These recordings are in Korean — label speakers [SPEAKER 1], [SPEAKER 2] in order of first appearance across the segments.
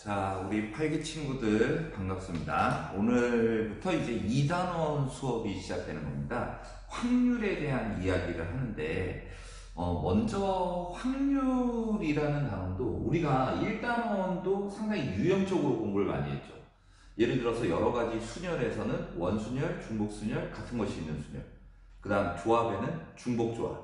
[SPEAKER 1] 자, 우리 팔기 친구들 반갑습니다. 오늘부터 이제 2단원 수업이 시작되는 겁니다. 확률에 대한 이야기를 하는데, 먼저 확률이라는 단원도 우리가 1단원도 상당히 유형적으로 공부를 많이 했죠. 예를 들어서 여러 가지 순열에서는 원순열, 중복순열, 같은 것이 있는 순열, 그 다음 조합에는 중복조합,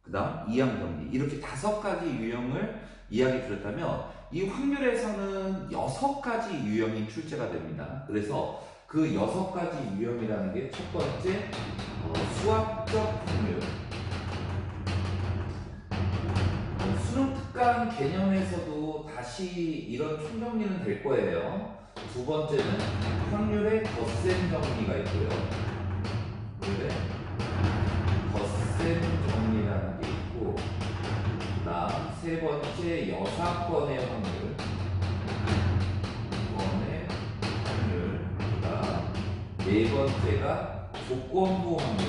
[SPEAKER 1] 그 다음 이항정리, 이렇게 5가지 유형을 이야기 드렸다면 이 확률에서는 6가지 유형이 출제가 됩니다. 그래서 그 6가지 유형이라는 게 첫 번째, 수학적 확률. 수능 특강 개념에서도 다시 이런 총정리는 될 거예요. 두 번째는 확률의 덧셈 정리가 있고요. 확률의 덧셈 정리라는 게 있고, 그 다음 세 번째 여사건의 확률, 그 다음 네 번째가 조건부 확률,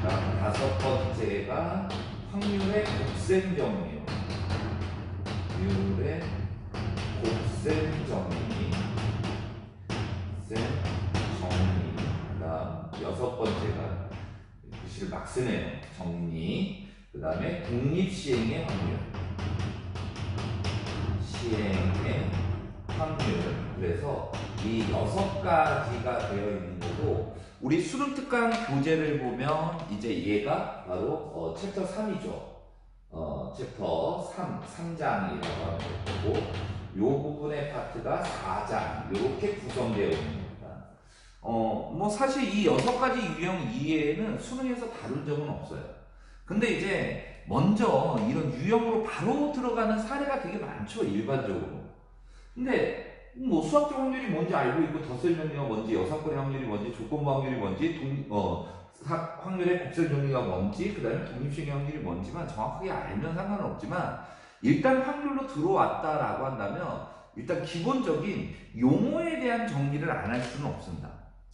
[SPEAKER 1] 그 다음 5번째가 확률의 곱셈 정리, 확률의 곱셈 정리, 그 다음 6번째가 글씨를 막 쓰네요. 정리. 그 다음에 독립시행의 확률. 시행의 확률. 그래서 이 6가지가 되어 있는 거고, 우리 수능특강 교재를 보면 이제 얘가 바로 챕터 3이죠. 챕터 3장이라고 하는 거고, 요 부분의 파트가 4장. 이렇게 구성되어 있는 겁니다. 뭐 사실 이 6가지 유형 이외에는 수능에서 다룬 적은 없어요. 근데 이제 먼저 이런 유형으로 바로 들어가는 사례가 되게 많죠, 일반적으로. 근데 뭐 수학적 확률이 뭔지 알고 있고, 덧셈 정리가 뭔지, 여사건의 확률이 뭔지, 조건부 확률이 뭔지, 확률의 곱셈 정리가 뭔지, 그 다음에 독립시행의 확률이 뭔지만 정확하게 알면 상관은 없지만, 일단 확률로 들어왔다라고 한다면 일단 기본적인 용어에 대한 정리를 안 할 수는 없습니다.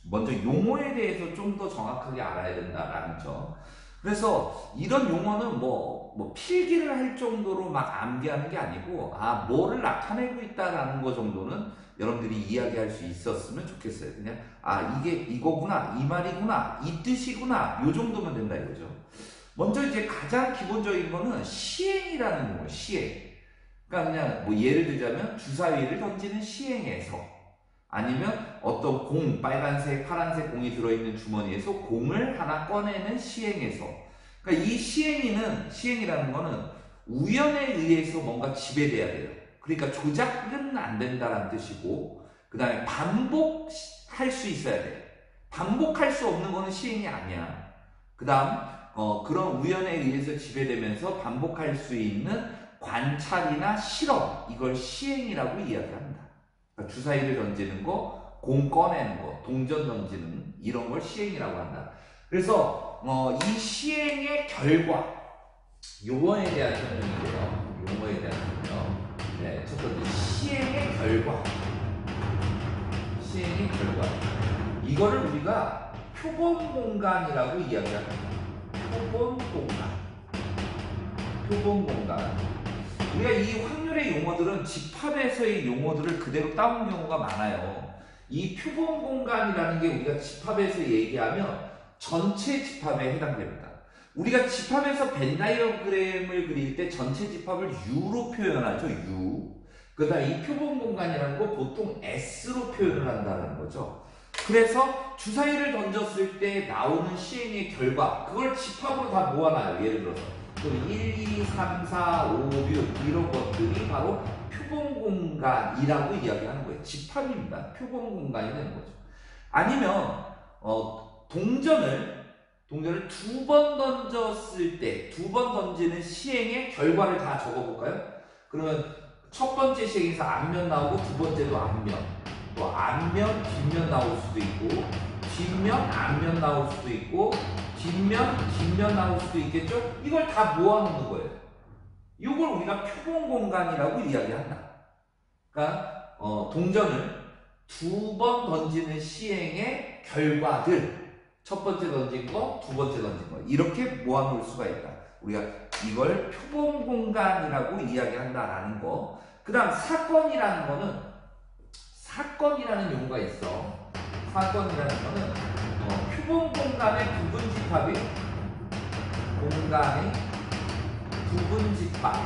[SPEAKER 1] 먼저 용어에 대해서 좀 더 정확하게 알아야 된다라는 점. 그래서 이런 용어는 뭐 필기를 할 정도로 막 암기하는 게 아니고, 뭐를 나타내고 있다라는 거 정도는 여러분들이 이야기할 수 있었으면 좋겠어요. 그냥 이게 이거구나, 이 말이구나, 이 뜻이구나, 요 정도면 된다 이거죠. 먼저 이제 가장 기본적인 거는 시행이라는 용어예요. 시행. 그러니까 그냥 뭐 예를 들자면 주사위를 던지는 시행에서, 아니면 어떤 공, 빨간색, 파란색 공이 들어있는 주머니에서 공을 하나 꺼내는 시행에서. 그러니까 이 시행이라는 거는 우연에 의해서 뭔가 지배돼야 돼요. 그러니까 조작은 안 된다는 뜻이고, 그 다음에 반복할 수 있어야 돼. 반복할 수 없는 거는 시행이 아니야. 그 다음 그런 우연에 의해서 지배되면서 반복할 수 있는 관찰이나 실험, 이걸 시행이라고 이야기합니다. 그러니까 주사위를 던지는 거, 공 꺼내는 거, 동전 던지는 이런 걸 시행이라고 한다. 그래서 이 시행의 결과, 용어에 대한 설명인데요. 용어에 대한 설명. 네, 첫 번째 시행의 결과. 시행의 결과. 이거를 우리가 표본 공간이라고 이야기합니다. 표본 공간. 표본 공간. 우리가 이 확률의 용어들은 집합에서의 용어들을 그대로 따온 경우가 많아요. 이 표본 공간이라는 게 우리가 집합에서 얘기하면 전체 집합에 해당됩니다. 우리가 집합에서 벤 다이어그램을 그릴 때 전체 집합을 U로 표현하죠. U. 그 다음 이 표본 공간이라는 거 보통 S로 표현을 한다는 거죠. 그래서 주사위를 던졌을 때 나오는 시행의 결과, 그걸 집합으로 다 모아놔요. 예를 들어서 1, 2, 3, 4, 5, 6 이런 것들이 바로 표본 공간이라고 이야기하는 거예요. 집합입니다. 표본 공간이 되는 거죠. 아니면 동전을 2번 던졌을 때 2번 던지는 시행의 결과를 다 적어볼까요? 그러면 첫 번째 시행에서 앞면 나오고, 두 번째도 앞면, 또 앞면, 뒷면 나올 수도 있고, 뒷면, 앞면 나올 수도 있고, 뒷면, 뒷면 나올 수도 있겠죠? 이걸 다 모아놓는 거예요. 이걸 우리가 표본 공간이라고 이야기한다. 그러니까 동전을 2번 던지는 시행의 결과들, 첫 번째 던진 거, 두 번째 던진 거, 이렇게 모아놓을 수가 있다. 우리가 이걸 표본 공간이라고 이야기한다라는 거. 그 다음 사건이라는 거는 사건이라는 용어가 있어. 사건이라는 거는 표본 공간의 부분 집합이에요. 공간의 부분 집합.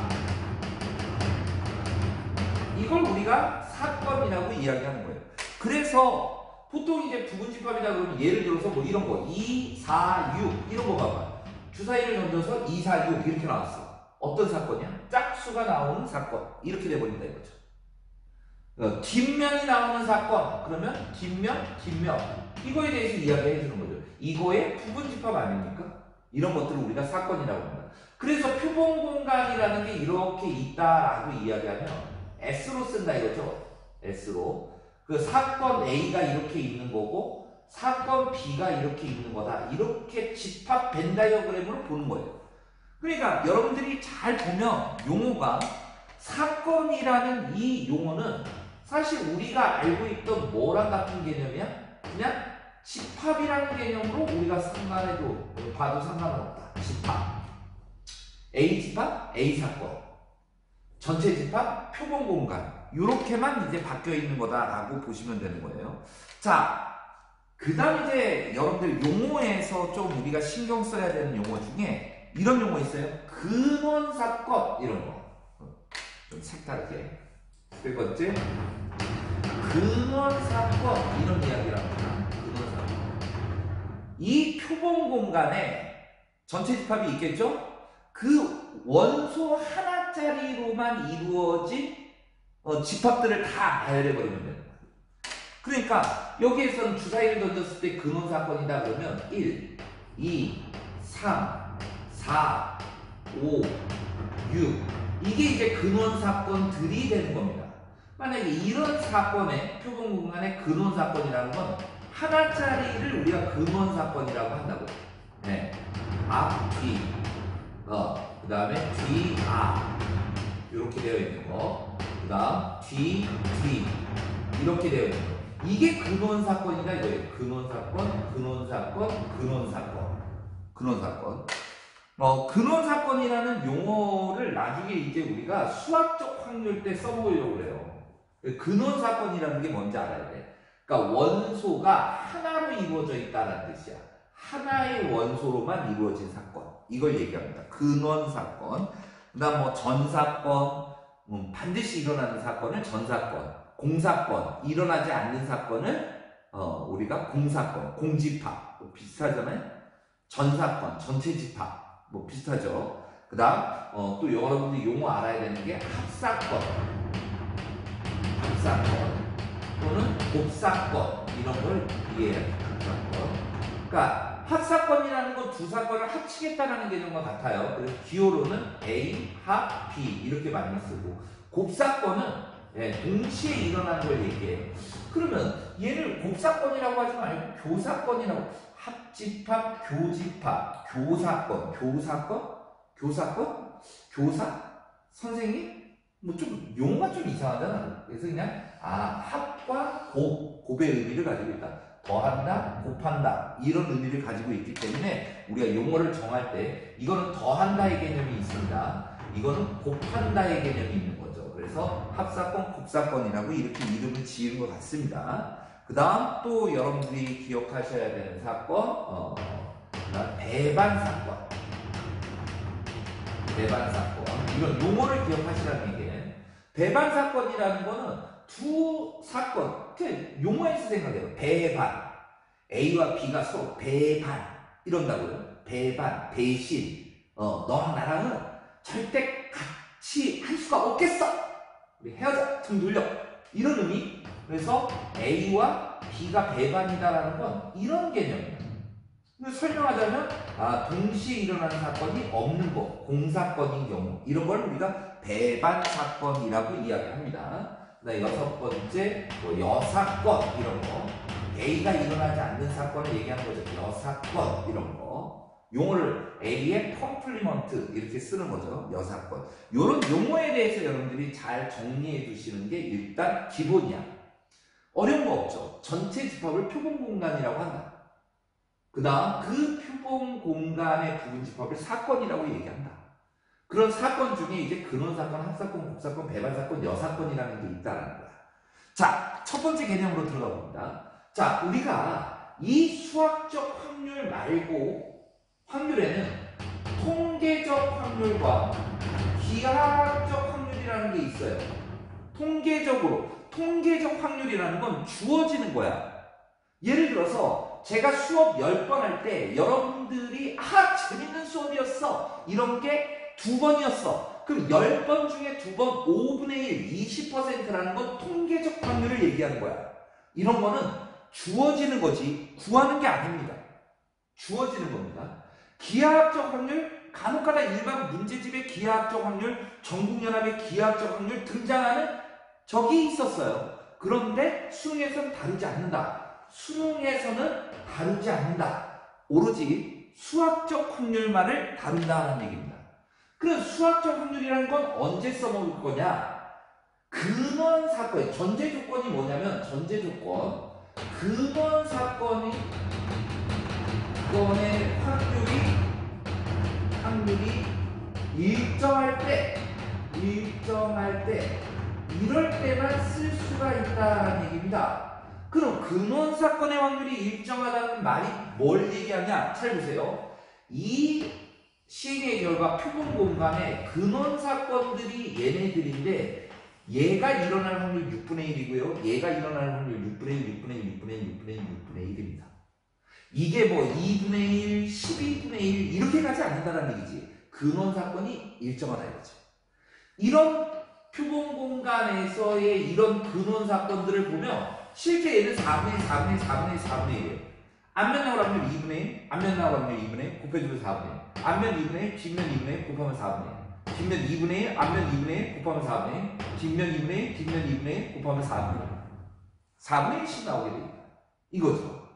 [SPEAKER 1] 이걸 우리가 사건이라고 이야기하는 거예요. 그래서 보통 이제 부분 집합이다 그러면 예를 들어서 뭐 이런 거 2, 4, 6 이런 거 봐봐. 주사위를 던져서 2, 4, 6 이렇게 나왔어. 어떤 사건이야? 짝수가 나오는 사건. 이렇게 돼버린다 이거죠. 뒷면이 나오는 사건. 그러면 뒷면, 뒷면. 이거에 대해서 이야기해 주는 거죠. 이거의 부분 집합 아닙니까? 이런 것들을 우리가 사건이라고 합니다. 그래서 표본 공간이라는 게 이렇게 있다라고 이야기하면 S로 쓴다 이거죠. S로. 그 사건 A가 이렇게 있는 거고 사건 B가 이렇게 있는 거다. 이렇게 집합 벤 다이어그램으로 보는 거예요. 그러니까 여러분들이 잘 보면 용어가 사건이라는 이 용어는 사실 우리가 알고 있던 뭐랑 같은 개념이야? 그냥 집합이라는 개념으로 우리가 상관해도 봐도 상관은 없다. 집합. A 집합, A 사건. 전체 집합, 표본 공간. 이렇게만 이제 바뀌어 있는 거다라고 보시면 되는 거예요. 자, 그 다음 이제 여러분들 용어에서 좀 우리가 신경 써야 되는 용어 중에 이런 용어 있어요. 근원 사건 이런 거. 좀 색다르게. 세 번째, 근원 사건 이런 이야기를 합니다. 근원 사건. 이 표본 공간에 전체 집합이 있겠죠? 그 원소 하나짜리로만 이루어진 집합들을 다 나열해버리면 되는 거예요. 그러니까 여기에서는 주사위를 던졌을 때 근원 사건이다 그러면 1, 2, 3, 4, 5, 6 이게 이제 근원 사건들이 되는 겁니다. 만약에 이런 사건의 표본 공간의 근원 사건이라는 건 하나짜리를 우리가 근원 사건이라고 한다고. 네. 앞, 뒤, 그 다음에 뒤, 이렇게 되어 있는 거. 그 다음 뒤, 뒤 이렇게 되어 있는 거. 이게 근원 사건이다 이거예요. 근원 사건, 근원 사건, 근원 사건, 근원 사건. 근원 사건이라는 용어를 나중에 이제 우리가 수학적 확률 때 써보려고 그래요. 근원 사건이라는 게 뭔지 알아야 돼. 그러니까 원소가 하나로 이루어져 있다는 뜻이야. 하나의 원소로만 이루어진 사건. 이걸 얘기합니다. 근원 사건. 그 다음 뭐 전사건, 반드시 일어나는 사건을 전사건, 공사건, 일어나지 않는 사건을 우리가 공사건, 공집합. 뭐 비슷하잖아요. 전사건, 전체 집합. 뭐 비슷하죠. 그 다음 또 여러분들이 용어 알아야 되는 게 합사건, 합사건 또는 곱사건 이런 걸 이해해야 돼요. 합사건. 그러니까 합사건이라는 건 두 사건을 합치겠다라는 개념과 같아요. 그래서 기호로는 A, 합, B 이렇게 많이 쓰고 곱사건은 동시에 일어나는 걸 얘기해요. 그러면 얘를 곱사건이라고 하지 말고 교사건이라고 합집합, 교집합, 교사건, 교사건, 교사건, 교사, 선생님? 뭐 좀 용어가 좀 이상하잖아. 그래서 그냥 합과 곱의 의미를 가지고 있다. 더한다, 곱한다 이런 의미를 가지고 있기 때문에 우리가 용어를 정할 때 이거는 더한다의 개념이 있습니다. 이거는 곱한다의 개념이 있는 거죠. 그래서 합사건, 곱사건이라고 이렇게 이름을 지은 것 같습니다. 그 다음 또 여러분들이 기억하셔야 되는 사건, 그다음 배반 사건. 배반 사건. 이런 용어를 기억하시라는 얘기예요. 배반 사건이라는 거는 두 사건, 용어에서 생각해요. 배반. A와 B가 서로 배반. 이런다고요. 배반, 배신. 너랑 나랑은 절대 같이 할 수가 없겠어. 우리 헤어져. 등 돌려. 이런 의미. 그래서 A와 B가 배반이다라는 건 이런 개념이에요. 설명하자면 동시에 일어나는 사건이 없는 거, 공사건인 경우 이런 걸 우리가 배반 사건이라고 이야기합니다. 그다음에 여섯 번째 여사건 이런 거, A가 일어나지 않는 사건을 얘기하는 거죠. 여사건 이런 거, 용어를 A의 컴플리먼트 이렇게 쓰는 거죠. 여사건. 이런 용어에 대해서 여러분들이 잘 정리해 두시는 게 일단 기본이야. 어려운 거 없죠. 전체 집합을 표본 공간이라고 한다. 그 다음 그 표본 공간의 부분집합을 사건이라고 얘기한다. 그런 사건 중에 이제 근원사건, 합사건, 곱사건, 배반사건, 여사건이라는 게 있다는 거야. 자, 첫 번째 개념으로 들어가 봅니다. 자, 우리가 이 수학적 확률 말고 확률에는 통계적 확률과 기하학적 확률이라는 게 있어요. 통계적 확률이라는 건 주어지는 거야. 예를 들어서 제가 수업 10번 할 때 여러분들이 재밌는 수업이었어 이런 게 2번이었어. 그럼 10번 중에 2번 5분의 1, 20%라는 건 통계적 확률을 얘기하는 거야. 이런 거는 주어지는 거지 구하는 게 아닙니다. 주어지는 겁니다. 기하학적 확률, 간혹가다 일반 문제집의 기하학적 확률, 전국연합의 기하학적 확률 등장하는 적이 있었어요. 그런데 수능에서는 다루지 않는다. 오로지 수학적 확률만을 다룬다는 얘기입니다. 그럼 수학적 확률이라는 건 언제 써먹을 거냐? 근원 사건, 전제 조건이 뭐냐면 근원 사건의 확률이 일정할 때 이럴 때만 쓸 수가 있다는 얘기입니다. 그럼 근원 사건의 확률이 일정하다는 말이 뭘 얘기하냐? 잘 보세요. 이 시행의 결과 표본 공간에 근원 사건들이 얘네들인데 얘가 일어날 확률 6분의 1이고요. 얘가 일어날 확률 6분의 1, 6분의 1, 6분의 1, 6분의 1, 6분의 1입니다. 이게 뭐 2분의 1, 12분의 1 이렇게 가지 않는다는 얘기지. 근원 사건이 일정하다 이거죠. 이런 표본 공간에서의 이런 근원 사건들을 보면 실제 얘는 4분의 1, 4분의 1, 4분의 1, 4분의 1이에요. 앞면 나올 확률 2분의 1, 앞면 나올 확률 2분의 1, 곱해주면 4분의 1. 앞면 2분의 1, 뒷면 2분의 1, 곱하면 4분의 1. 뒷면 2분의 1, 앞면 2분의 1, 곱하면 4분의 1. 뒷면 2분의 1, 뒷면 2분의 1, 곱하면 4분의 1. 4분의 1씩 나오게 됩니다. 이거죠.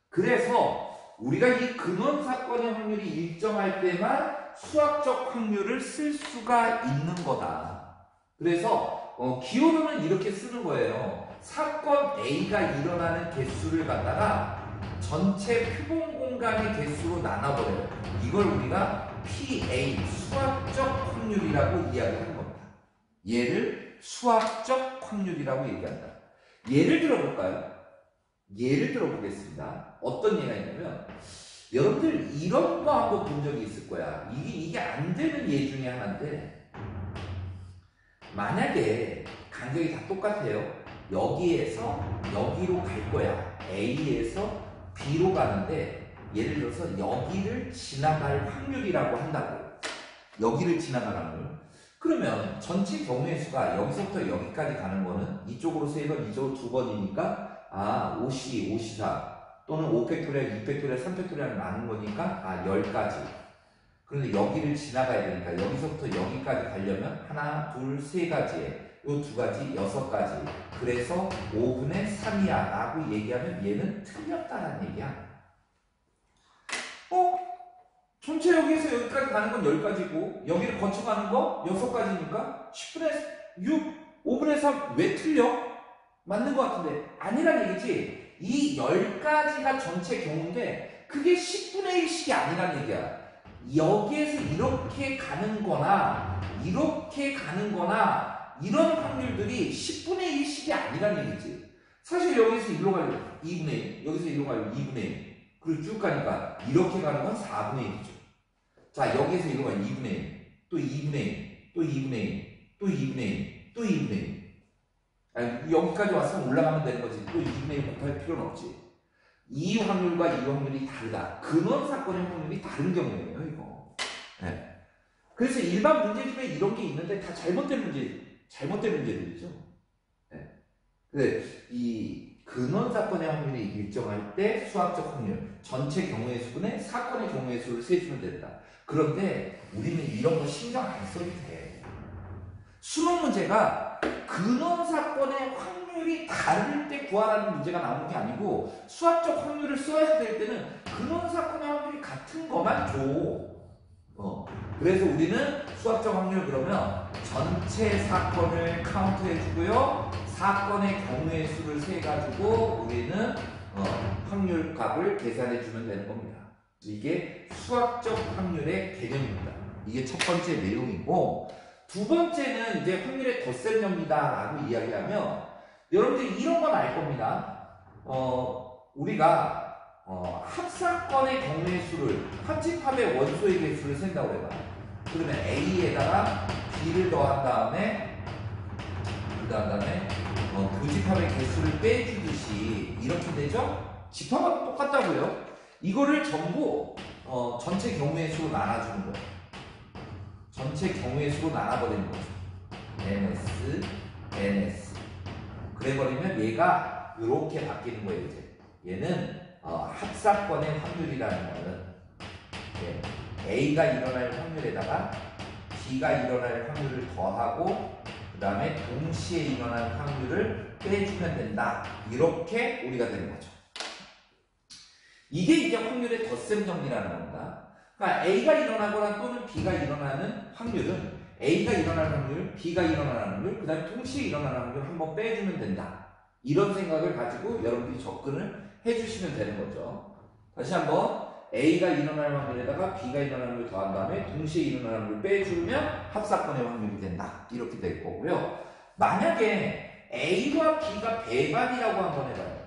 [SPEAKER 1] 그래서 우리가 이 근원 사건의 확률이 일정할 때만 수학적 확률을 쓸 수가 있는 거다. 그래서 기호로는 이렇게 쓰는 거예요. 사건 A가 일어나는 개수를 갖다가 전체 표본 공간의 개수로 나눠버려요. 이걸 우리가 PA, 수학적 확률이라고 이야기하는 겁니다. 얘를 수학적 확률이라고 얘기한다. 예를 들어볼까요? 예를 들어보겠습니다. 어떤 예가 있냐면 여러분들 이런 거 한번 본 적이 있을 거야. 이게 안 되는 예 중에 하나인데 만약에 간격이 다 똑같아요. 여기에서 여기로 갈 거야. A에서 B로 가는데 예를 들어서 여기를 지나갈 확률이라고 한다고. 여기를 지나갈 확률. 그러면 전체 경우의 수가 여기서부터 여기까지 가는 거는 이쪽으로 3번, 이쪽으로 2번이니까 5C, 5C4 또는 5팩토리얼, 2팩토리얼, 3팩토리얼 많은 거니까 10가지. 그런데 여기를 지나가야 되니까 여기서부터 여기까지 가려면 하나, 둘, 세 가지에 요 2가지, 6가지. 그래서 5분의 3이야 라고 얘기하면 얘는 틀렸다는 얘기야. 전체 여기에서 여기까지 가는 건 10가지고 여기를 거쳐가는 거 6가지니까 10분의 6, 5분의 3 왜 틀려? 맞는 것 같은데 아니란 얘기지. 이 10가지가 전체 경우인데 그게 10분의 1씩이 아니란 얘기야. 여기에서 이렇게 가는 거나 이렇게 가는 거나 이런 확률들이 10분의 1씩이 아니란 얘기지. 사실 여기서 일로 가려면 2분의 1, 여기서 일로 가려면 2분의 1 그리고 쭉 가니까 이렇게 가는 건 4분의 1이죠. 자, 여기에서 이거 봐. 2분의 1, 또 2분의 1, 또 2분의 1, 또 2분의 1, 또 2분의 1. 아니, 여기까지 왔으면 올라가면 되는 거지. 또 2분의 1 곱할 필요는 없지. 이 확률과 이 확률이 다르다. 근원 사건의 확률이 다른 경우예요, 이거. 네. 그래서 일반 문제집에 이런 게 있는데 다 잘못된 문제들이죠. 네. 근데 이 근원 사건의 확률이 일정할 때 수학적 확률, 전체 경우의 수분에 사건의 경우의 수를 세주면 된다. 그런데 우리는 이런 거 신경 안 써도 돼. 수능 문제가 근원 사건의 확률이 다를 때 구하라는 문제가 나오는 게 아니고 수학적 확률을 써야 될 때는 근원 사건의 확률이 같은 것만 줘. 그래서 우리는 수학적 확률 그러면 전체 사건을 카운트해 주고요. 사건의 경우의 수를 세 가지고 우리는 확률 값을 계산해 주면 되는 겁니다. 이게 수학적 확률의 개념입니다. 이게 첫 번째 내용이고, 두 번째는 이제 확률의 덧셈정리다라고 이야기하면 여러분들 이런 건 알 겁니다. 우리가 합사건의 경우의 수를 합집합의 원소의 개수를 센다고 해봐. 그러면 A에다가 B를 더한 다음에 교집합의 개수를 빼주듯이 이렇게 되죠? 집합하고 똑같다고요. 이거를 전부 전체 경우의 수로 나눠주는 거예요. 전체 경우의 수로 나눠버리는 거죠. NS, NS. 그래버리면 얘가 이렇게 바뀌는 거예요. 이제 얘는 합사건의 확률이라는 거는 A가 일어날 확률에다가 B가 일어날 확률을 더하고 그 다음에 동시에 일어날 확률을 빼주면 된다. 이렇게 우리가 되는 거죠. 이게 이제 확률의 덧셈 정리라는 겁니다. 그러니까 A가 일어나거나 또는 B가 일어나는 확률은 A가 일어날 확률, B가 일어나는 확률, 그 다음에 동시에 일어나는 확률을 한번 빼주면 된다. 이런 생각을 가지고 여러분들이 접근을 해주시면 되는 거죠. 다시 한번 A가 일어날 확률에다가 B가 일어나는 확률을 더한 다음에 동시에 일어나는 확률을 빼주면 합사건의 확률이 된다. 이렇게 될 거고요. 만약에 A와 B가 배반이라고 한번 해봐요.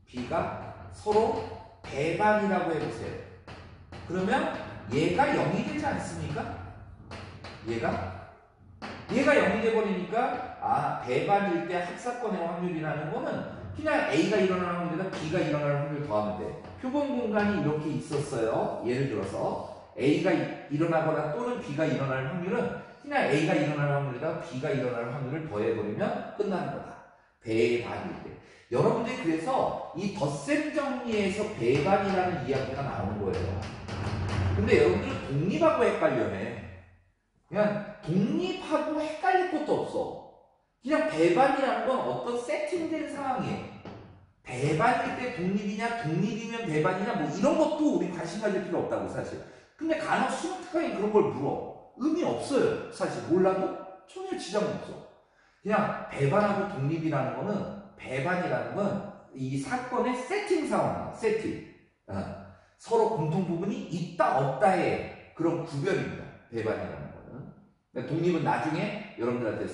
[SPEAKER 1] B가 서로 배반이라고 해보세요. 그러면 얘가 0이 되지 않습니까? 얘가 0이 돼버리니까 배반일 때 합사건의 확률이라는 거는 그냥 A가 일어나는 확률에다 B가 일어나는 확률을 더하면 돼. 표본 공간이 이렇게 있었어요. 예를 들어서 A가 일어나거나 또는 B가 일어날 확률은 그냥 A가 일어날 확률에다 B가 일어날 확률을 더해버리면 끝나는 거다. 배반일 때. 여러분들이 그래서 이 덧셈 정리에서 배반이라는 이야기가 나오는 거예요. 근데 여러분들은 독립하고 헷갈려해. 그냥 독립하고 헷갈릴 것도 없어. 그냥 배반이라는 건 어떤 세팅된 상황이에요. 배반일 때 독립이냐, 독립이면 배반이냐, 뭐 이런 것도 우리 관심 가질 필요 없다고 사실. 근데 간혹 수능 특강이 그런 걸 물어. 의미 없어요. 사실 몰라도 전혀 지장 없어. 그냥 배반하고 독립이라는 거는 배반이라는 건 이 사건의 세팅 상황이야. 세팅. 서로 공통 부분이 있다 없다의 그런 구별입니다. 배반이라는 거는. 그러니까 독립은 나중에 여러분들한테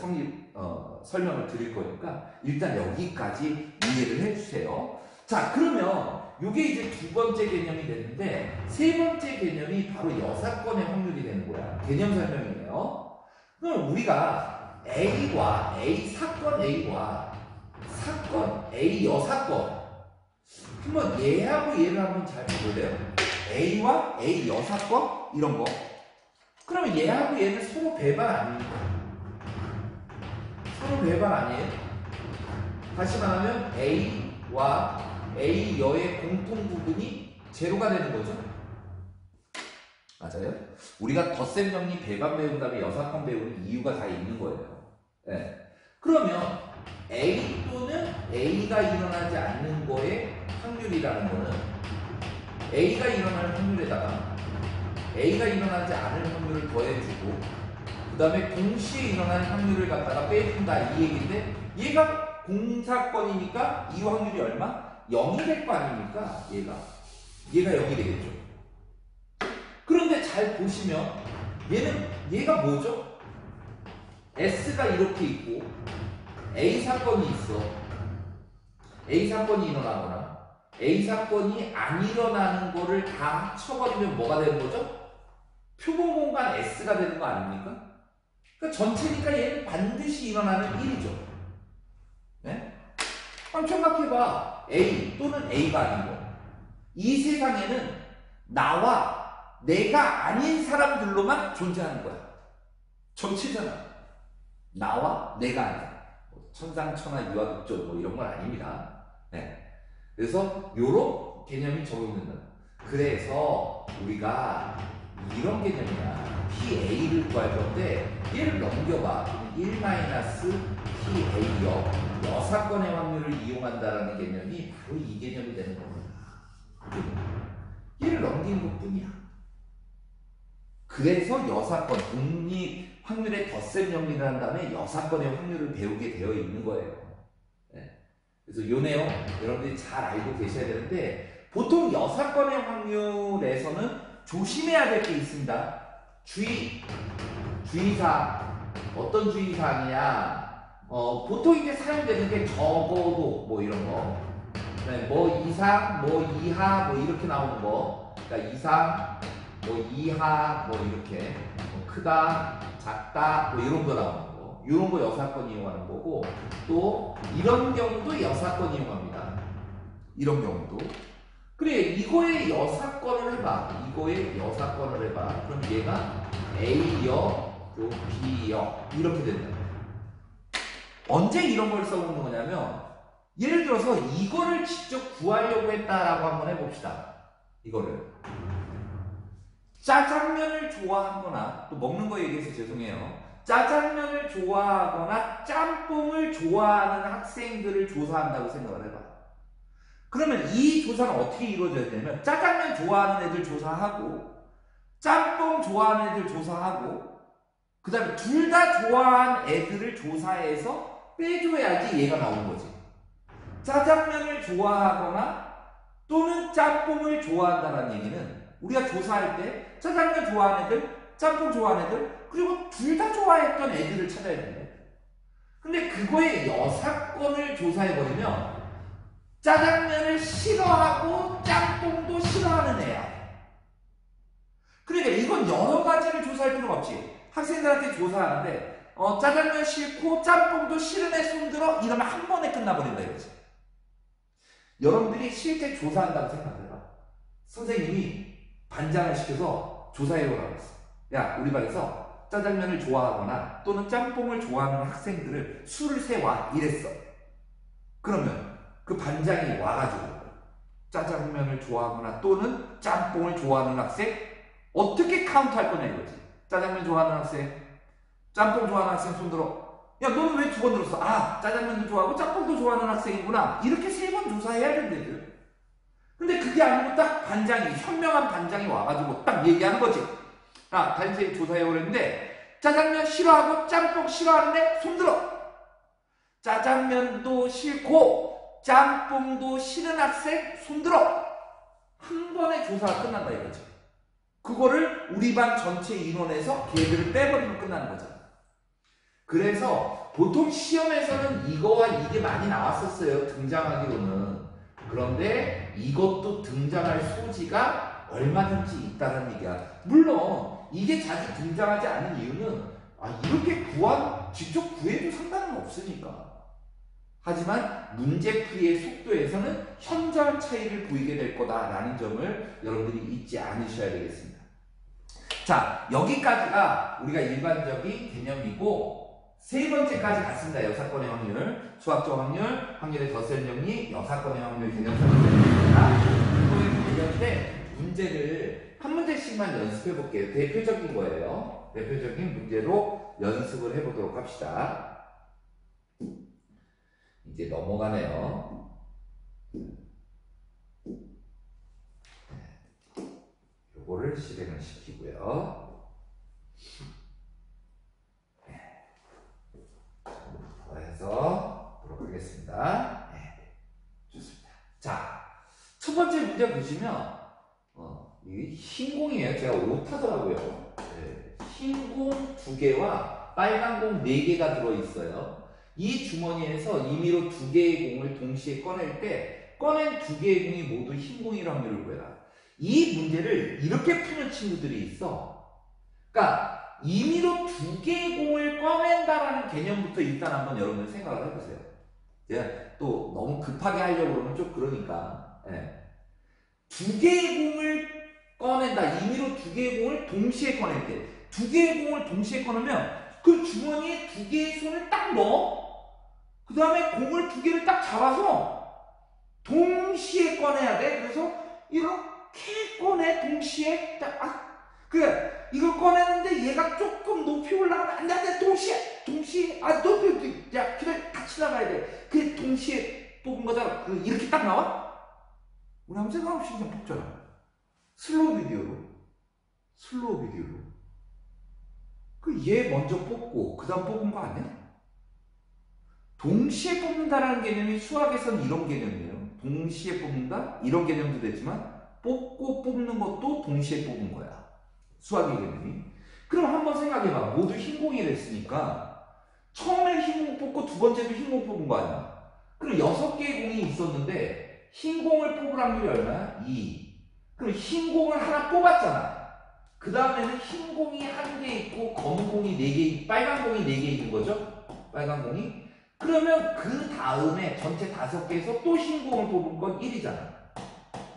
[SPEAKER 1] 설명을 드릴 거니까 일단 여기까지 이해를 해주세요. 자, 그러면 이게 이제 두 번째 개념이 됐는데 세 번째 개념이 바로 여사건의 확률이 되는 거야. 개념 설명이에요. 그럼 우리가 A와 A 사건 A와 사건 A 여사건 한번 얘하고 얘를 한번 잘 볼래요? A와 A 여사건 이런 거. 그러면 얘하고 얘는 서로 배반 아닙니까? 서로 배반 아니에요? 다시 말하면 A와 A 여의 공통 부분이 제로가 되는 거죠. 맞아요? 우리가 덧셈 정리 배반 배운 다음에 여사건 배우는 이유가 다 있는 거예요. 네. 그러면 A 또는 A가 일어나지 않는 거의 확률이라는 거는 A가 일어나는 확률에다가 A가 일어나지 않을 확률을 더해주고 그 다음에 동시에 일어나는 확률을 갖다가 빼준다 이 얘기인데 얘가 공사건이니까 이 확률이 얼마? 0이 될 거 아닙니까? 얘가 0이 되겠죠. 그런데 잘 보시면 얘가 뭐죠? S가 이렇게 있고 A 사건이 있어. A 사건이 일어나거나 A 사건이 안 일어나는 거를 다 합쳐버리면 뭐가 되는 거죠? 표본 공간 S가 되는 거 아닙니까? 그러니까 전체니까 얘는 반드시 일어나는 1이죠. 네? 그럼 생각해봐. A 또는 A가 아닌 거. 이 세상에는 나와 내가 아닌 사람들로만 존재하는 거야. 전체잖아. 나와 내가 아니야. 천상천하 유아극조 뭐 이런 건 아닙니다. 네. 그래서 요런 개념이 적용된다. 그래서 우리가 이런 개념이야. PA를 구할 건데 얘를 넘겨봐. 1-PA 여사건의 확률을 이용한다라는 개념이 바로 이 개념이 되는 겁니다. 얘를 넘기는 것뿐이야. 그래서 여사건, 독립 확률의 덧셈 정리를 한 다음에 여사건의 확률을 배우게 되어 있는 거예요. 네. 그래서 요 내용 여러분들이 잘 알고 계셔야 되는데 보통 여사건의 확률에서는 조심해야 될 게 있습니다. 주의사항. 어떤 주의사항이냐? 보통 이제 사용되는 게 적어도 뭐 이런 거. 네, 뭐 이상, 뭐 이하, 뭐 이렇게 나오는 거. 그러니까 이상, 뭐 이하, 뭐 이렇게. 뭐 크다, 작다, 뭐 이런 거 나오는 거. 이런 거 여사건 이용하는 거고. 또 이런 경우도 여사건 이용합니다. 이런 경우도. 그래, 이거의 여사건을 해봐. 이거의 여사건을 해봐. 그럼 얘가 A역, 요 B역 이렇게 된다. 언제 이런 걸 써보는 거냐면 예를 들어서 이거를 직접 구하려고 했다라고 한번 해봅시다. 이거를 짜장면을 좋아하거나 또 먹는 거 얘기해서 죄송해요. 짜장면을 좋아하거나 짬뽕을 좋아하는 학생들을 조사한다고 생각을 해봐. 그러면 이 조사는 어떻게 이루어져야 되냐면 짜장면 좋아하는 애들 조사하고 짬뽕 좋아하는 애들 조사하고 그 다음에 둘 다 좋아하는 애들을 조사해서 빼줘야지 얘가 나오는 거지. 짜장면을 좋아하거나 또는 짬뽕을 좋아한다는 얘기는 우리가 조사할 때 짜장면 좋아하는 애들, 짬뽕 좋아하는 애들 그리고 둘 다 좋아했던 애들을 찾아야 된대. 근데 그거의 여사건을 조사해버리면 짜장면을 싫어하고 짬뽕도 싫어하는 애야. 그러니까 이건 여러 가지를 조사할 필요가 없지. 학생들한테 조사하는데 짜장면 싫고 짬뽕도 싫은 애 손들어 이러면 한 번에 끝나버린다 이거지. 여러분들이 실제 조사한다고 생각해봐. 선생님이 반장을 시켜서 조사해보라고 했어. 야, 우리 반에서 짜장면을 좋아하거나 또는 짬뽕을 좋아하는 학생들을 수를 세와 이랬어. 그러면 그 반장이 와가지고 짜장면을 좋아하거나 또는 짬뽕을 좋아하는 학생 어떻게 카운트할 거냐 이거지. 짜장면 좋아하는 학생, 짬뽕 좋아하는 학생 손들어. 야, 너는 왜 두 번 들었어? 아, 짜장면도 좋아하고 짬뽕도 좋아하는 학생이구나. 이렇게 세 번 조사해야 된대요. 근데 그게 아니고 딱 반장이, 현명한 반장이 와가지고 딱 얘기하는 거지. 아, 담임선생님 조사해오려 했는데 짜장면 싫어하고 짬뽕 싫어하는 애 손들어. 짜장면도 싫고 짬뽕도 싫은 학생 손들어. 한 번에 조사가 끝난다 이거죠. 그거를 우리 반 전체 인원에서 걔들을 빼버리면 끝나는 거죠. 그래서 보통 시험에서는 이거와 이게 많이 나왔었어요. 등장하기로는. 그런데 이것도 등장할 소지가 얼마든지 있다는 얘기야. 물론 이게 자주 등장하지 않은 이유는 이렇게 직접 구해도 상관은 없으니까. 하지만 문제풀이의 속도에서는 현저한 차이를 보이게 될 거다라는 점을 여러분들이 잊지 않으셔야 되겠습니다. 자, 여기까지가 우리가 일반적인 개념이고 세 번째까지 갔습니다. 여사건의 확률, 수학적 확률, 확률의 덧셈 정리, 여사건의 확률 개념 설명입니다. 이거의 개념인데 문제를 한 문제씩만 연습해 볼게요. 대표적인 거예요. 대표적인 문제로 연습을 해보도록 합시다. 이제 넘어가네요. 요거를 실행을 시키고요. 해서 보도록 하겠습니다. 네, 좋습니다. 자, 첫 번째 문제 보시면 이게 흰 공이에요. 제가 오타더라고요. 네, 흰 공 2개와 빨간 공 4개가 들어있어요. 이 주머니에서 임의로 2개의 공을 동시에 꺼낼 때 꺼낸 2개의 공이 모두 흰 공일 확률을 구해라. 이 문제를 이렇게 푸는 친구들이 있어. 그러니까 임의로 2개의 공을 꺼낸다라는 개념부터 일단 한번 여러분 생각을 해보세요. 제가 또 너무 급하게 하려고 그러면 좀 그러니까 2개의 공을 꺼낸다. 임의로 2개의 공을 동시에 꺼낼 때 2개의 공을 동시에 꺼내면 그 주머니에 2개의 손을 딱 넣어. 그 다음에 공을 2개를 딱 잡아서 동시에 꺼내야 돼. 그래서 이렇게 꺼내. 동시에 딱 이걸 꺼내는데 얘가 조금 높이 올라가면 안 돼. 동시에 높이 야 그래 같이 나가야 돼. 그게 동시에 뽑은 거잖아. 이렇게 딱 나와? 우리 한번 생각해보시면 그냥 뽑잖아. 슬로우 비디오로 얘 먼저 뽑고 그 다음 뽑은 거 아니야? 동시에 뽑는다라는 개념이 수학에서는 이런 개념이에요. 동시에 뽑는다? 이런 개념도 되지만 뽑고 뽑는 것도 동시에 뽑은 거야. 수학의 개념이. 그럼 한번 생각해봐. 모두 흰공이 됐으니까 처음에 흰공 뽑고 두 번째도 흰공 뽑은 거 아니야. 그럼 6개의 공이 있었는데 흰공을 뽑을 확률이 얼마야? 2. 그럼 흰공을 하나 뽑았잖아. 그 다음에는 흰공이 1개 있고 검은공이 4개, 빨간공이 4개 있는 거죠? 빨간공이. 그러면 그 다음에 전체 5개에서 또 흰공을 뽑은 건 1이잖아.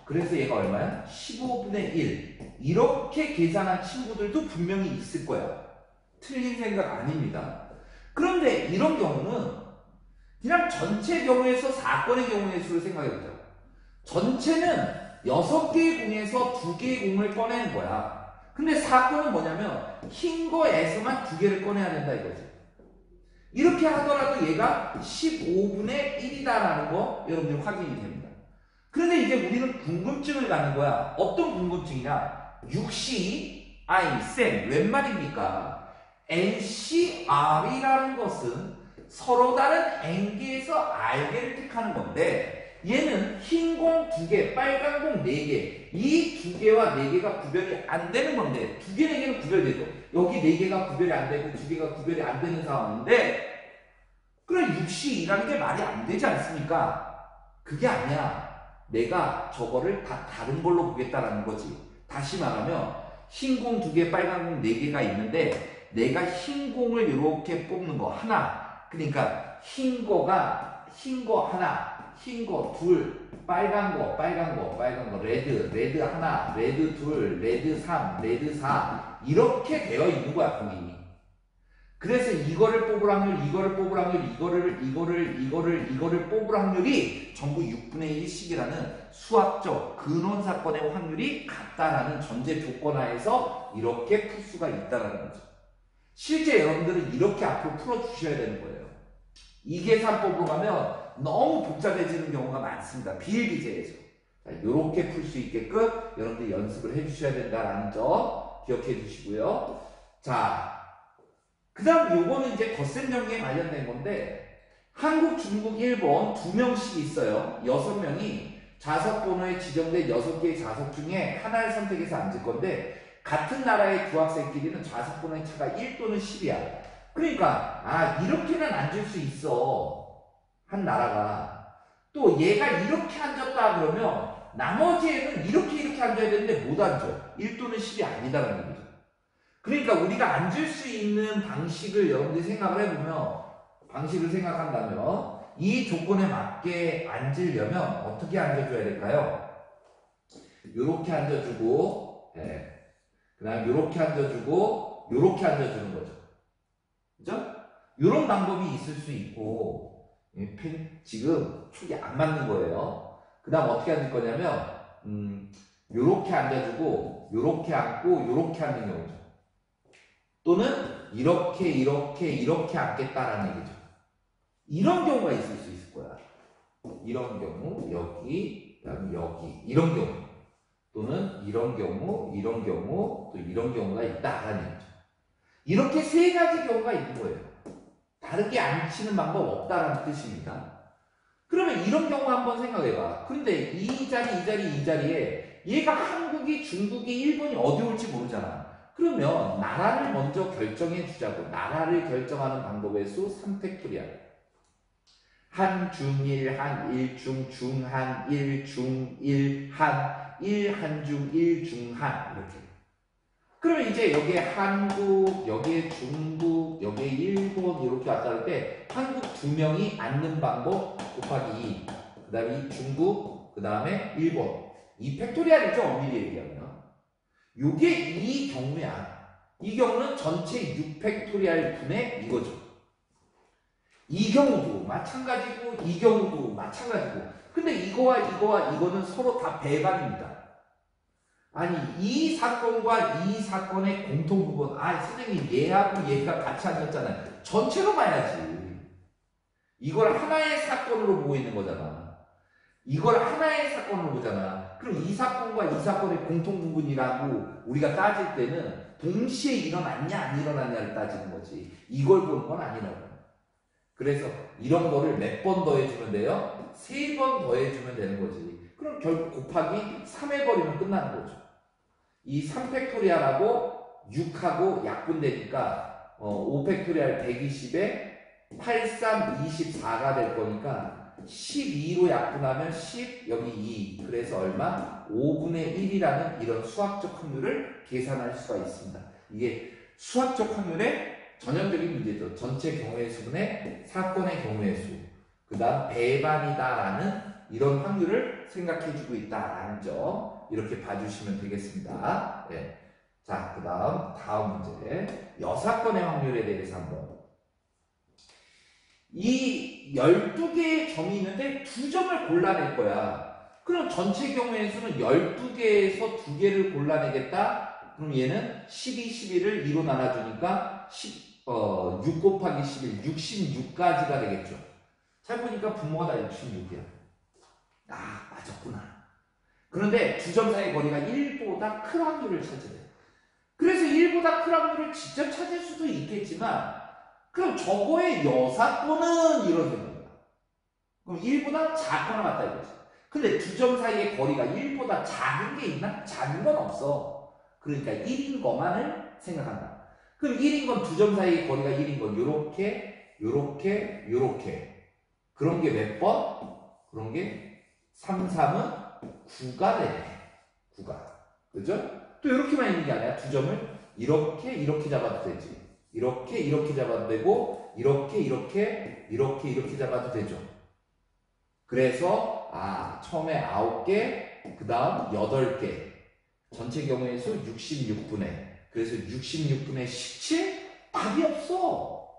[SPEAKER 1] 그래서 얘가 얼마야? 15분의 1. 이렇게 계산한 친구들도 분명히 있을 거야. 틀린 생각 아닙니다. 그런데 이런 경우는 그냥 전체 경우에서 사건의 경우의 수를 생각해보자. 전체는 6개의 공에서 2개의 공을 꺼내는 거야. 근데 사건은 뭐냐면 흰 거에서만 2개를 꺼내야 된다 이거지. 이렇게 하더라도 얘가 15분의 1이다라는 거 여러분들 확인이 됩니다. 그런데 이제 우리는 궁금증을 갖는 거야. 어떤 궁금증이냐? 육시, 아이, 쌤, 웬 말입니까? NCR이라는 것은 서로 다른 N개에서 R개를 택하는 건데 얘는 흰 공 2개, 빨간 공 4개 이 2개와 4개가 구별이 안 되는 건데 2개, 4개는 구별되죠. 여기 4개가 구별이 안 되고 2개가 구별이 안 되는 상황인데 그럼 육시2라는 게 말이 안 되지 않습니까? 그게 아니야. 내가 저거를 다 다른 걸로 보겠다라는 거지. 다시 말하면 흰 공 2개, 빨간 공 4개가 있는데 내가 흰 공을 이렇게 뽑는 거 하나. 그러니까 흰 거 하나, 흰 거 둘, 빨간 거, 레드 하나, 레드 둘, 레드 3, 레드 4 이렇게 되어 있는 거야, 공이. 그래서 이거를 뽑을 확률, 이거를 뽑을 확률, 이거를 뽑을 확률이 전부 6분의 1씩이라는 수학적 근원 사건의 확률이 같다라는 전제 조건 하에서 이렇게 풀 수가 있다라는 거죠. 실제 여러분들은 이렇게 앞으로 풀어주셔야 되는 거예요. 이 계산법으로 가면 너무 복잡해지는 경우가 많습니다. 비일비재해서. 이렇게 풀 수 있게끔 여러분들 연습을 해주셔야 된다라는 점 기억해 주시고요. 자, 그 다음 요거는 이제 덧셈 정리에 관련된 건데 한국, 중국, 일본 2명씩 있어요. 6명이 좌석 번호에 지정된 6개의 좌석 중에 하나를 선택해서 앉을 건데 같은 나라의 두 학생끼리는 좌석 번호의 차가 1 또는 10이야. 그러니까 이렇게는 앉을 수 있어. 한 나라가. 또 얘가 이렇게 앉았다 그러면 나머지 애는 이렇게 앉아야 되는데 못 앉아. 1 또는 10이 아니다라는 거죠. 그러니까 우리가 앉을 수 있는 방식을 여러분들이 생각을 해보면 방식을 생각한다면 이 조건에 맞게 앉으려면 어떻게 앉아줘야 될까요? 요렇게 앉아주고 그 다음에 요렇게 앉아주고 요렇게 앉아주는 거죠. 그죠? 요런 방법이 있을 수 있고 지금 축이 안 맞는 거예요. 그 다음 어떻게 앉을 거냐면 요렇게 앉아주고 요렇게 앉고 요렇게 앉는 경우죠. 또는 이렇게 앉겠다라는 얘기죠. 이런 경우가 있을 수 있을 거야. 이런 경우, 여기, 그다음에 여기, 이런 경우. 또는 이런 경우, 또 이런 경우가 있다라는 얘기죠. 이렇게 3가지 경우가 있는 거예요. 다르게 앉히는 방법 없다라는 뜻입니다. 그러면 이런 경우 한번 생각해봐. 그런데 이 자리에 얘가 한국이, 중국이, 일본이 어디 올지 모르잖아. 그러면 나라를 먼저 결정해 주자고. 나라를 결정하는 방법의 수 3팩토리얼. 한, 중일, 한일, 중한, 일, 중일, 한, 중, 일, 중한 이렇게. 그러면 이제 여기에 한국, 여기에 중국, 여기에 일본 이렇게 왔다 할 때 한국 2명이 앉는 방법 곱하기 2. 그 다음에 중국, 그 다음에 일본. 이 팩토리얼이죠, 엄밀히 얘기하면. 요게 이 경우야. 이 경우는 전체 6팩토리얼 분의 이거죠. 이 경우도 마찬가지고 이 경우도 마찬가지고. 근데 이거는 서로 다 배반입니다. 아니 이 사건과 이 사건의 공통 부분 선생님 얘하고 얘가 같이 앉았잖아요. 전체로 봐야지. 이걸 하나의 사건으로 보고 있는 거잖아. 이걸 하나의 사건으로 보잖아. 그럼 이 사건과 이 사건의 공통 부분이라고 우리가 따질 때는 동시에 일어났냐 안 일어났냐를 따지는 거지. 이걸 보는 건 아니라고. 그래서 이런 거를 몇 번 더해주면 돼요? 3번 더해주면 되는 거지. 그럼 결국 곱하기 3해버리면 끝나는 거죠. 이 3팩토리얼하고 6하고 약분되니까 5팩토리얼 120에 83, 24가 될 거니까 12로 약분하면 10, 여기 2. 그래서 얼마? 5분의 1이라는 이런 수학적 확률을 계산할 수가 있습니다. 이게 수학적 확률의 전형적인 문제죠. 전체 경우의 수분의 사건의 경우의 수. 그 다음 배반이다라는 이런 확률을 생각해주고 있다라는 점 이렇게 봐주시면 되겠습니다. 네. 자, 그 다음 문제. 여사건의 확률에 대해서 한번. 이 12개의 점이 있는데 2점을 골라낼 거야. 그럼 전체 경우의 수는 12개에서 2개를 골라내겠다? 그럼 얘는 12, 11을 2로 나눠주니까 6 곱하기 11, 66까지가 되겠죠. 잘 보니까 분모가 다 66이야. 아, 맞았구나. 그런데 2점 사이의 거리가 1보다 큰 확률을 찾으래. 그래서 1보다 큰 확률을 직접 찾을 수도 있겠지만 그럼 저거의 여사건은 이런 생각이야. 그럼 1보다 작거나 같다 이거지. 근데 2점 사이의 거리가 1보다 작은 게 있나? 작은 건 없어. 그러니까 1인 것만을 생각한다. 그럼 1인 건 2점 사이의 거리가 1인 건 요렇게 요렇게 요렇게 그런 게 몇 번? 그런 게 3, 3은 9가 되네. 9가. 그죠? 또 이렇게만 있는 게 아니라 2점을 이렇게 잡아도 되지. 이렇게 잡아도 되고 이렇게 잡아도 되죠. 그래서 처음에 9개, 그 다음 8개. 전체 경우의 수 66분의. 그래서 66분의 17? 답이 없어.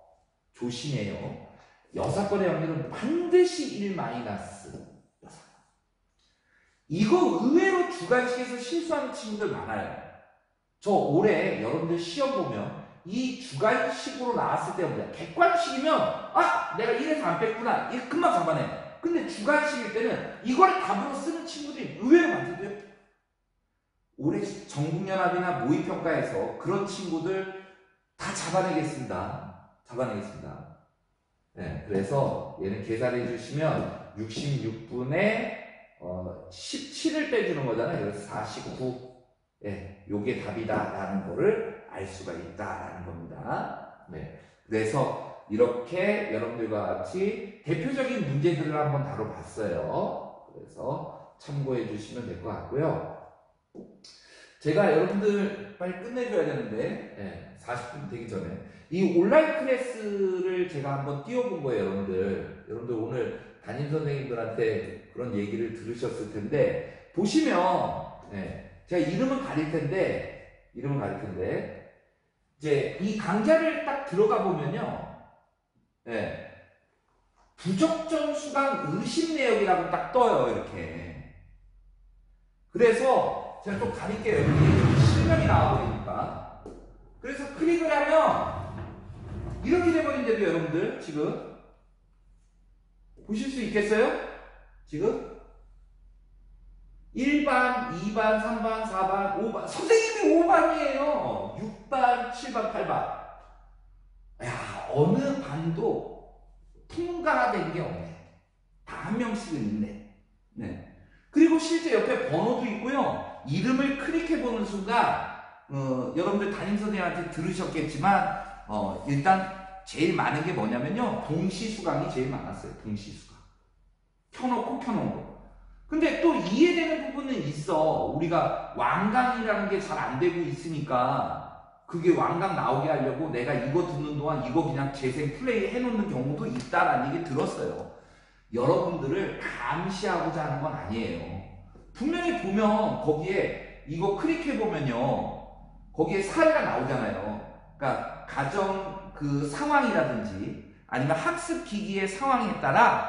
[SPEAKER 1] 조심해요. 여사건의 확률은 반드시 1 마이너스 여사건. 이거 의외로 주관식에서 실수하는 친구들 많아요. 저 올해 여러분들 시험 보면 이 주관식으로 나왔을 때 뭐냐. 객관식이면 내가 1에서 안 뺐구나. 이거 금방 잡아내. 근데 주관식일 때는 이걸 답으로 쓰는 친구들이 의외로 많던데요. 올해 전국연합이나 모의평가에서 그런 친구들 다 잡아내겠습니다. 네, 그래서 얘는 계산해 주시면 66분의 17을 빼주는 거잖아요. 그래서 49. 네, 요게 답이다라는 거를 알 수가 있다라는 겁니다. 네, 그래서 이렇게 여러분들과 같이 대표적인 문제들을 한번 다뤄봤어요. 그래서 참고해 주시면 될 것 같고요. 제가 여러분들 빨리 끝내줘야 되는데 40분 되기 전에 이 온라인 클래스를 제가 한번 띄워본 거예요. 여러분들 오늘 담임선생님들한테 그런 얘기를 들으셨을 텐데 보시면 제가 이름은 가릴 텐데 이제 이 강좌를 딱 들어가 보면요 부적정 수강 의심 내역이라고 딱 떠요. 이렇게. 그래서 제가 좀 가릴게요. 여기 실명이 나와버리니까. 그래서 클릭을 하면 이렇게 돼버린대요. 여러분들 지금 보실 수 있겠어요? 지금 1반, 2반, 3반, 4반, 5반 선생님이 5반이에요. 6반, 7반, 8반. 야, 어느 반도 통과된 게 없네. 다 한 명씩은 있네. 네. 그리고 실제 옆에 번호도 있고요. 이름을 클릭해보는 순간 여러분들 담임선생님한테 들으셨겠지만 일단 제일 많은 게 뭐냐면요. 동시수강이 제일 많았어요. 동시수강. 켜놓은 거. 근데 또 이해되는 부분은 있어. 우리가 완강이라는 게 잘 안 되고 있으니까 그게 완강 나오게 하려고 내가 이거 듣는 동안 이거 그냥 재생 플레이 해놓는 경우도 있다라는 얘기 들었어요. 여러분들을 감시하고자 하는 건 아니에요. 분명히 보면 거기에 이거 클릭해보면요. 거기에 사례가 나오잖아요. 그러니까 가정 그 상황이라든지 아니면 학습 기기의 상황에 따라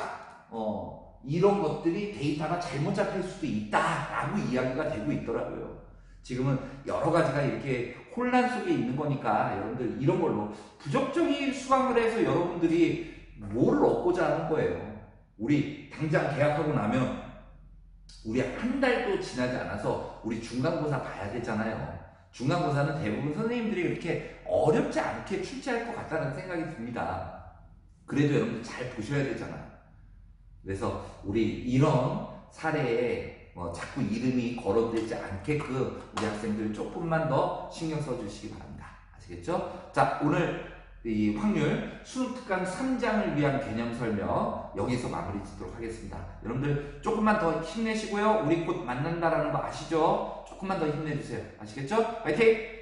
[SPEAKER 1] 이런 것들이 데이터가 잘못 잡힐 수도 있다라고 이야기가 되고 있더라고요. 지금은 여러 가지가 이렇게 혼란 속에 있는 거니까 여러분들 이런 걸로 부적정인 수강을 해서 여러분들이 뭐를 얻고자 하는 거예요. 우리 당장 계약하고 나면 우리 한 달도 지나지 않아서 우리 중간고사 봐야 되잖아요. 중간고사는 대부분 선생님들이 그렇게 어렵지 않게 출제할 것 같다는 생각이 듭니다. 그래도 여러분들 잘 보셔야 되잖아요. 그래서 우리 이런 사례에 자꾸 이름이 거론되지 않게끔 우리 학생들 조금만 더 신경 써주시기 바랍니다. 아시겠죠? 자, 오늘 이 확률 수능특강 3장을 위한 개념 설명 여기서 마무리 짓도록 하겠습니다. 여러분들 조금만 더 힘내시고요. 우리 곧 만난다라는 거 아시죠? 조금만 더 힘내주세요. 아시겠죠? 화이팅!